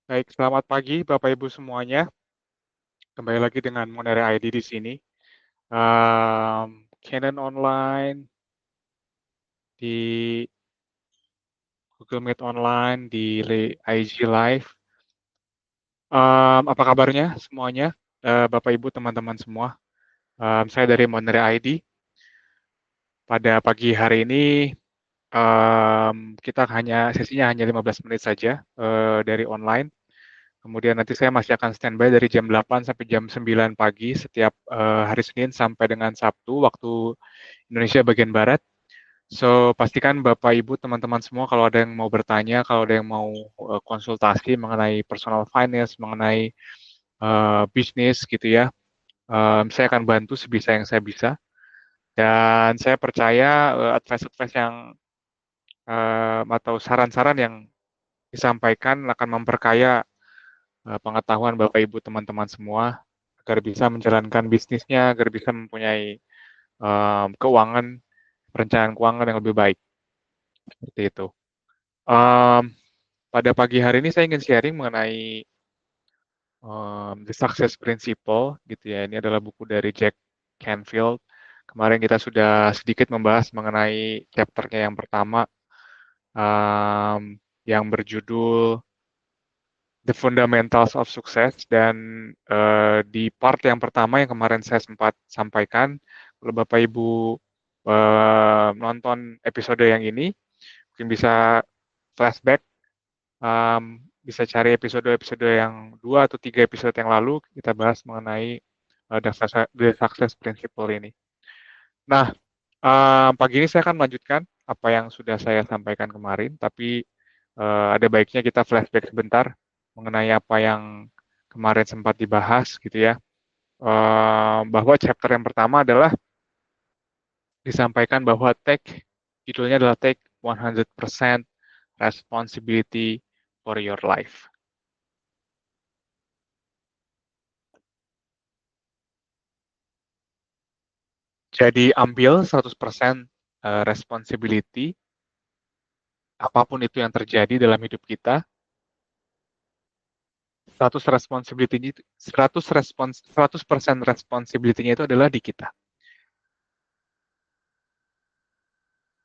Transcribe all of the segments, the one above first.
Baik, selamat pagi Bapak Ibu semuanya. Kembali lagi dengan Monere ID di sini. Canon Online, di Google Meet Online, di IG Live. Apa kabarnya semuanya? Bapak Ibu, teman-teman semua. Saya dari Monere ID. Pada pagi hari ini, sesinya hanya 15 menit saja dari online. Kemudian nanti saya masih akan standby dari jam 8 sampai jam 9 pagi setiap hari Senin sampai dengan Sabtu waktu Indonesia bagian Barat. So, pastikan Bapak, Ibu, teman-teman semua kalau ada yang mau bertanya, kalau ada yang mau konsultasi mengenai personal finance, mengenai bisnis gitu ya, saya akan bantu sebisa yang saya bisa. Dan saya percaya advice-advice yang atau saran-saran yang disampaikan akan memperkaya pengetahuan Bapak, Ibu, teman-teman semua agar bisa menjalankan bisnisnya, agar bisa mempunyai keuangan, perencanaan keuangan yang lebih baik. Seperti itu. Um, Pada pagi hari ini saya ingin sharing mengenai The Success Principle gitu ya. Ini adalah buku dari Jack Canfield. Kemarin kita sudah sedikit membahas mengenai chapternya yang pertama yang berjudul The Fundamentals of Success, dan di part yang pertama yang kemarin saya sempat sampaikan, kalau Bapak Ibu nonton episode yang ini mungkin bisa flashback. Bisa cari episode-episode yang 2 atau 3 episode yang lalu, kita bahas mengenai The Success Principle ini. Nah, pagi ini saya akan melanjutkan apa yang sudah saya sampaikan kemarin, tapi ada baiknya kita flashback sebentar mengenai apa yang kemarin sempat dibahas gitu ya. Bahwa chapter yang pertama adalah disampaikan bahwa judulnya adalah Take 100% Responsibility for Your Life. Jadi ambil 100% responsibility, apapun itu yang terjadi dalam hidup kita, 100% responsibility-nya itu adalah di kita.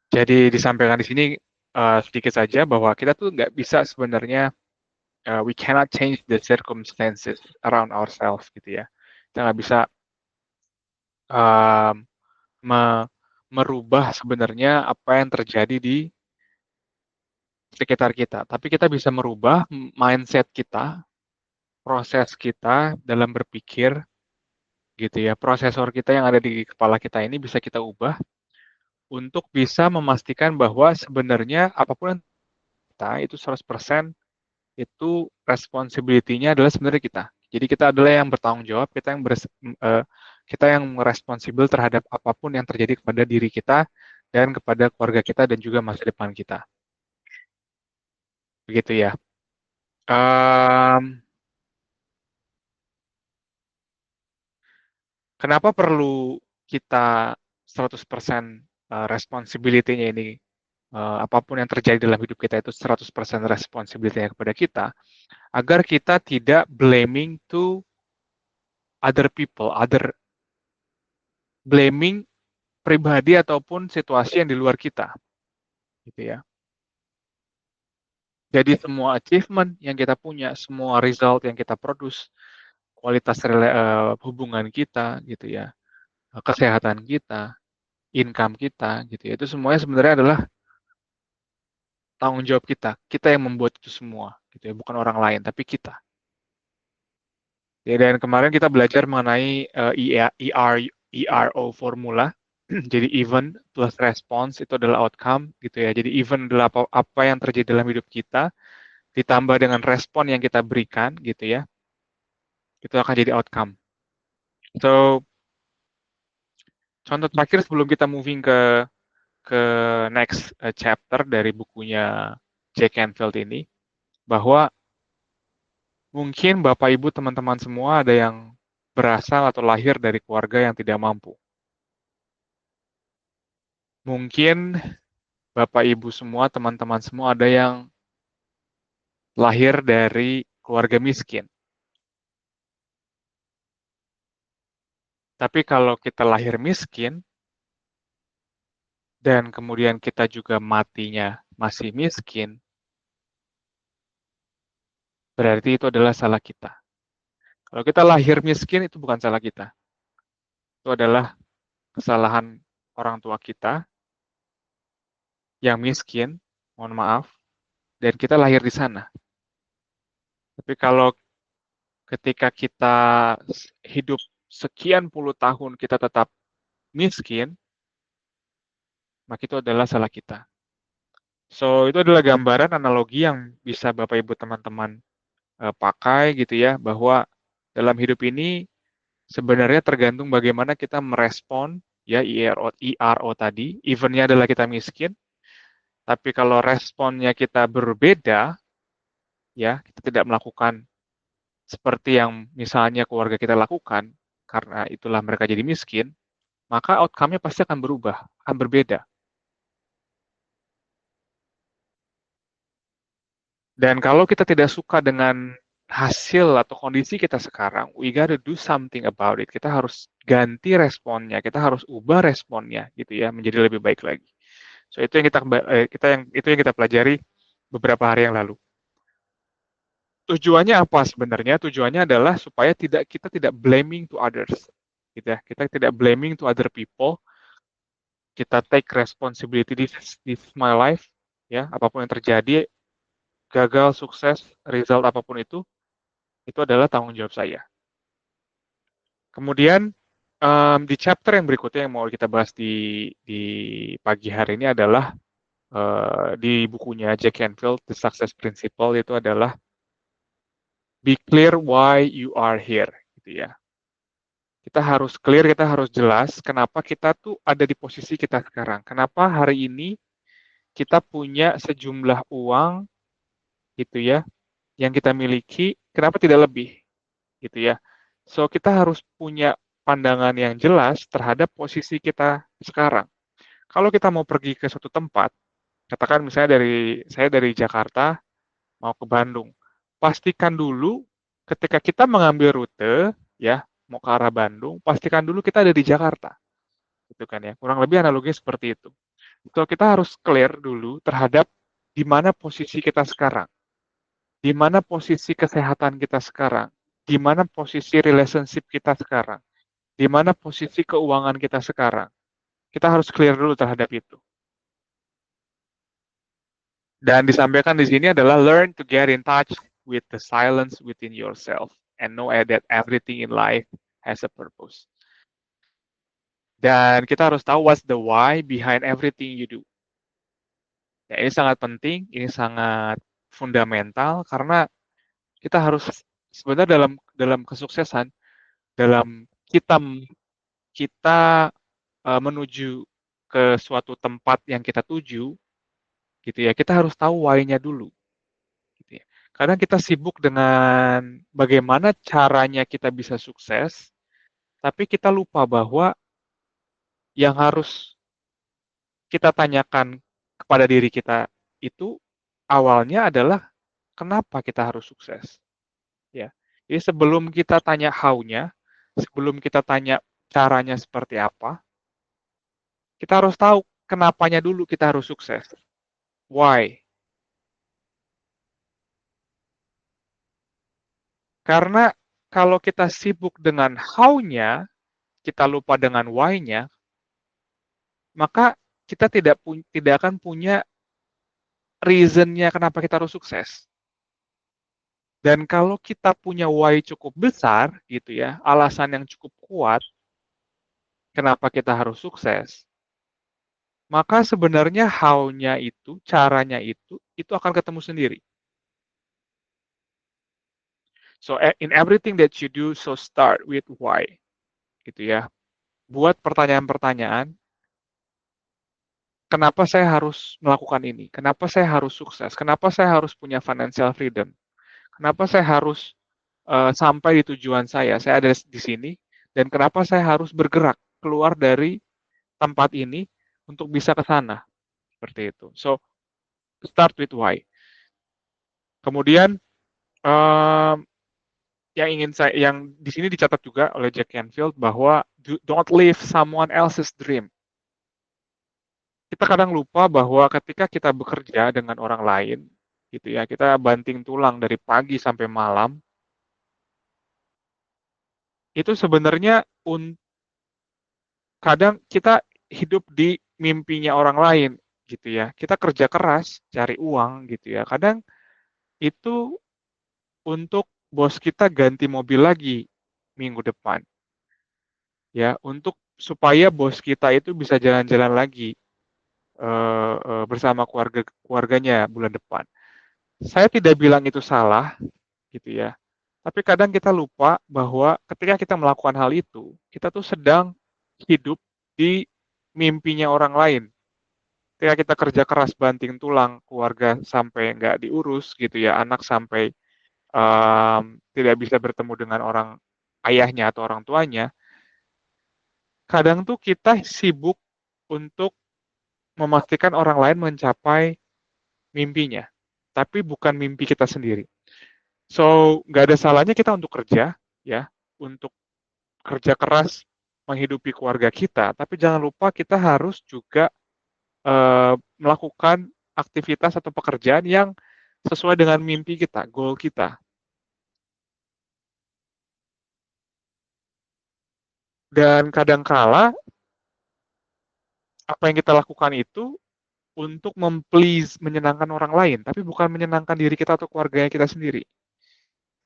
Jadi disampaikan di sini sedikit saja bahwa kita tuh nggak bisa sebenarnya, we cannot change the circumstances around ourselves gitu ya. Kita nggak bisa um, merubah sebenarnya apa yang terjadi di sekitar kita. Tapi kita bisa merubah mindset kita, proses kita dalam berpikir gitu ya. Prosesor kita yang ada di kepala kita ini bisa kita ubah untuk bisa memastikan bahwa sebenarnya apapun yang kita itu 100% itu responsibility-nya adalah sebenarnya kita. Jadi kita adalah yang bertanggung jawab, kita yang responsibel terhadap apapun yang terjadi kepada diri kita dan kepada keluarga kita dan juga masa depan kita. Begitu ya. Um, Kenapa perlu kita 100% responsibility-nya ini, apapun yang terjadi dalam hidup kita itu 100% responsibility-nya kepada kita, agar kita tidak blaming to other people, blaming pribadi ataupun situasi yang di luar kita, gitu ya. Jadi semua achievement yang kita punya, semua result yang kita produce, kualitas hubungan kita, gitu ya, kesehatan kita, income kita, gitu ya, itu semuanya sebenarnya adalah tanggung jawab kita. Kita yang membuat itu semua, gitu ya, bukan orang lain, tapi kita. Ya, dan kemarin kita belajar mengenai ERO formula. Jadi event plus response itu adalah outcome, gitu ya. Jadi event adalah apa yang terjadi dalam hidup kita, ditambah dengan respon yang kita berikan, gitu ya. Itu akan jadi outcome. So, contoh terakhir sebelum kita moving ke next chapter dari bukunya Jack Canfield ini, bahwa mungkin Bapak Ibu teman-teman semua ada yang berasal atau lahir dari keluarga yang tidak mampu. Mungkin Bapak Ibu semua, teman-teman semua ada yang lahir dari keluarga miskin. Tapi kalau kita lahir miskin, dan kemudian kita juga matinya masih miskin, berarti itu adalah salah kita. Kalau kita lahir miskin, itu bukan salah kita. Itu adalah kesalahan orang tua kita yang miskin, mohon maaf, dan kita lahir di sana. Tapi kalau ketika kita hidup sekian puluh tahun kita tetap miskin, maka itu adalah salah kita. So, itu adalah gambaran analogi yang bisa Bapak Ibu teman-teman pakai gitu ya, bahwa dalam hidup ini sebenarnya tergantung bagaimana kita merespon ya IRO tadi, eventnya adalah kita miskin, tapi kalau responnya kita berbeda, ya kita tidak melakukan seperti yang misalnya keluarga kita lakukan, karena itulah mereka jadi miskin, maka outcome-nya pasti akan berubah, akan berbeda. Dan kalau kita tidak suka dengan hasil atau kondisi kita sekarang, we gotta do something about it. Kita harus ganti responnya, kita harus ubah responnya gitu ya, menjadi lebih baik lagi. So itu yang kita pelajari beberapa hari yang lalu. Tujuannya apa sebenarnya? Tujuannya adalah supaya kita tidak blaming to others. Gitu ya. Kita tidak blaming to other people. Kita take responsibility, this is my life, ya, apapun yang terjadi, gagal, sukses, result apapun itu adalah tanggung jawab saya. Kemudian di chapter yang berikutnya yang mau kita bahas di pagi hari ini adalah di bukunya Jack Canfield, The Success Principle, itu adalah be clear why you are here, gitu ya. Kita harus clear, kita harus jelas kenapa kita tuh ada di posisi kita sekarang. Kenapa hari ini kita punya sejumlah uang, gitu ya, yang kita miliki, kenapa tidak lebih, gitu ya. So, kita harus punya pandangan yang jelas terhadap posisi kita sekarang. Kalau kita mau pergi ke suatu tempat, katakan misalnya saya dari Jakarta mau ke Bandung, pastikan dulu ketika kita mengambil rute, ya, mau ke arah Bandung, pastikan dulu kita ada di Jakarta, gitu kan ya. Kurang lebih analoginya seperti itu. So, kita harus clear dulu terhadap di mana posisi kita sekarang, di mana posisi kesehatan kita sekarang, di mana posisi relationship kita sekarang, di mana posisi keuangan kita sekarang. Kita harus clear dulu terhadap itu. Dan disampaikan di sini adalah learn to get in touch with the silence within yourself and know that everything in life has a purpose. Dan kita harus tahu what's the why behind everything you do. Ya, ini sangat penting, ini sangat fundamental karena kita harus sebenarnya dalam kesuksesan, dalam kita menuju ke suatu tempat yang kita tuju, gitu ya, kita harus tahu why-nya dulu. Gitu ya. Kadang kita sibuk dengan bagaimana caranya kita bisa sukses, tapi kita lupa bahwa yang harus kita tanyakan kepada diri kita itu awalnya adalah kenapa kita harus sukses. Ya. Jadi sebelum kita tanya how-nya, sebelum kita tanya caranya seperti apa, kita harus tahu kenapanya dulu kita harus sukses. Why? Karena kalau kita sibuk dengan how-nya, kita lupa dengan why-nya, maka kita tidak akan punya reason-nya kenapa kita harus sukses. Dan kalau kita punya why cukup besar, gitu ya, alasan yang cukup kuat kenapa kita harus sukses, maka sebenarnya how-nya itu, caranya itu akan ketemu sendiri. So in everything that you do, so start with why, gitu ya. Buat pertanyaan-pertanyaan, kenapa saya harus melakukan ini? Kenapa saya harus sukses? Kenapa saya harus punya financial freedom? Kenapa saya harus sampai di tujuan saya? Saya ada di sini, dan kenapa saya harus bergerak keluar dari tempat ini untuk bisa ke sana? Seperti itu. So, start with why. Kemudian, Mmm, yang di sini dicatat juga oleh Jack Canfield bahwa don't live someone else's dream. Kita kadang lupa bahwa ketika kita bekerja dengan orang lain, gitu ya, kita banting tulang dari pagi sampai malam, itu sebenarnya kadang kita hidup di mimpinya orang lain, gitu ya. Kita kerja keras cari uang, gitu ya. Kadang itu untuk bos kita ganti mobil lagi minggu depan, ya, untuk supaya bos kita itu bisa jalan-jalan lagi, bersama keluarganya bulan depan. Saya tidak bilang itu salah, gitu ya. Tapi kadang kita lupa bahwa ketika kita melakukan hal itu, kita tuh sedang hidup di mimpinya orang lain. Ketika kita kerja keras banting tulang, keluarga sampai nggak diurus gitu ya, anak sampai tidak bisa bertemu dengan orang ayahnya atau orang tuanya, kadang tuh kita sibuk untuk memastikan orang lain mencapai mimpinya, tapi bukan mimpi kita sendiri. So, nggak ada salahnya kita untuk kerja, ya, untuk kerja keras menghidupi keluarga kita, tapi jangan lupa kita harus juga melakukan aktivitas atau pekerjaan yang sesuai dengan mimpi kita, goal kita. Dan kadangkala apa yang kita lakukan itu untuk menyenangkan orang lain, tapi bukan menyenangkan diri kita atau keluarga kita sendiri,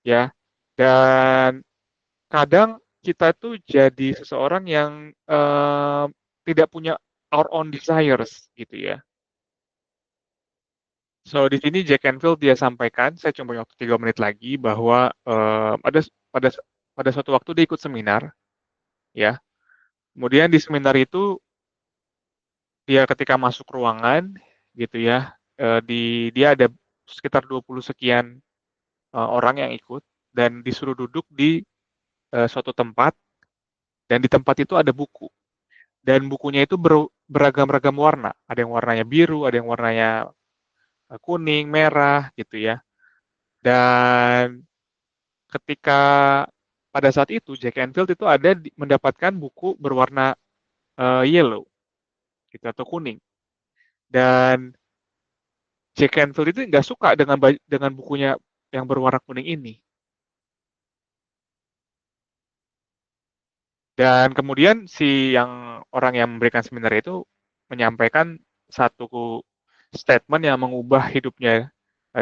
ya. Dan kadang kita tuh jadi seseorang yang tidak punya our own desires gitu ya. So di sini Jack Canfield dia sampaikan, saya cuma punya waktu 3 menit lagi bahwa pada pada suatu waktu dia ikut seminar ya. Kemudian di seminar itu dia ketika masuk ruangan gitu ya, dia ada sekitar 20 sekian orang yang ikut dan disuruh duduk di suatu tempat dan di tempat itu ada buku. Dan bukunya itu beragam-ragam warna. Ada yang warnanya biru, ada yang warnanya kuning, merah gitu ya. Dan ketika pada saat itu Jack Enfield itu mendapatkan buku berwarna yellow gitu atau kuning. Dan Jack Enfield itu nggak suka dengan bukunya yang berwarna kuning ini. Dan kemudian orang yang memberikan seminar itu menyampaikan satu statement yang mengubah hidupnya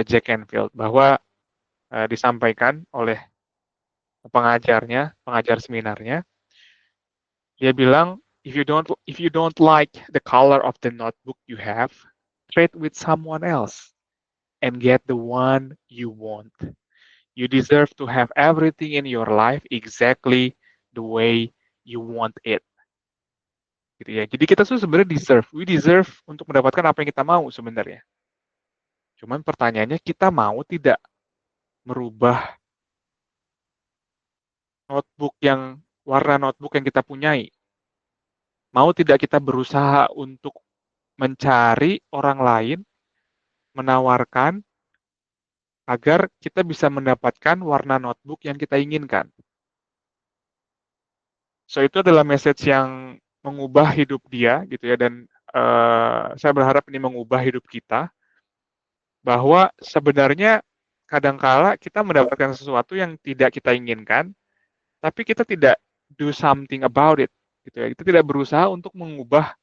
Jack Canfield bahwa disampaikan oleh pengajar seminarnya, dia bilang, if you don't like the color of the notebook you have, trade with someone else and get the one you want. You deserve to have everything in your life exactly the way you want it. Gitu ya. Jadi kita tuh sebenarnya we deserve untuk mendapatkan apa yang kita mau sebenarnya. Cuman pertanyaannya kita mau tidak merubah warna notebook yang kita punyai. Mau tidak kita berusaha untuk mencari orang lain, menawarkan agar kita bisa mendapatkan warna notebook yang kita inginkan. So itu adalah message yang mengubah hidup dia gitu ya dan saya berharap ini mengubah hidup kita bahwa sebenarnya kadangkala kita mendapatkan sesuatu yang tidak kita inginkan, tapi kita tidak do something about it gitu ya. Kita tidak berusaha untuk mengubah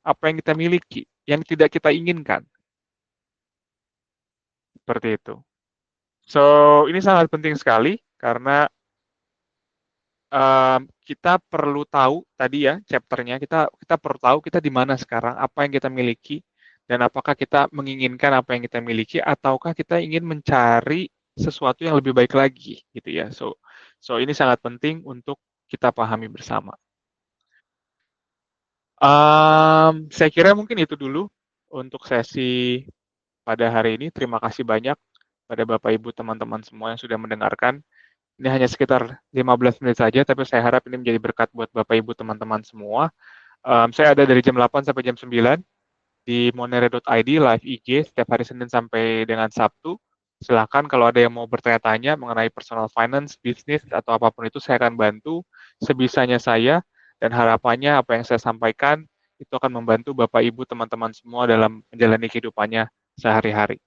apa yang kita miliki, yang tidak kita inginkan. Seperti itu. So, ini sangat penting sekali karena kita perlu tahu tadi ya chapter-nya, kita kita perlu tahu kita di mana sekarang, apa yang kita miliki, dan apakah kita menginginkan apa yang kita miliki ataukah kita ingin mencari sesuatu yang lebih baik lagi gitu ya. So ini sangat penting untuk kita pahami bersama. Saya kira mungkin itu dulu untuk sesi pada hari ini. Terima kasih banyak pada Bapak Ibu teman-teman semua yang sudah mendengarkan. Ini hanya sekitar 15 menit saja, tapi saya harap ini menjadi berkat buat Bapak Ibu teman-teman semua. Saya ada dari jam 8 sampai jam 9 di monere.id live IG setiap hari Senin sampai dengan Sabtu. Silakan kalau ada yang mau bertanya-tanya mengenai personal finance, bisnis, atau apapun itu saya akan bantu sebisanya saya dan harapannya apa yang saya sampaikan itu akan membantu Bapak Ibu teman-teman semua dalam menjalani kehidupannya sehari-hari.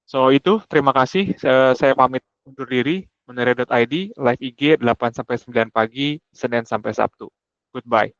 So itu terima kasih. Saya pamit undur diri. Menara.id live IG 8 sampai 9 pagi Senin sampai Sabtu. Goodbye.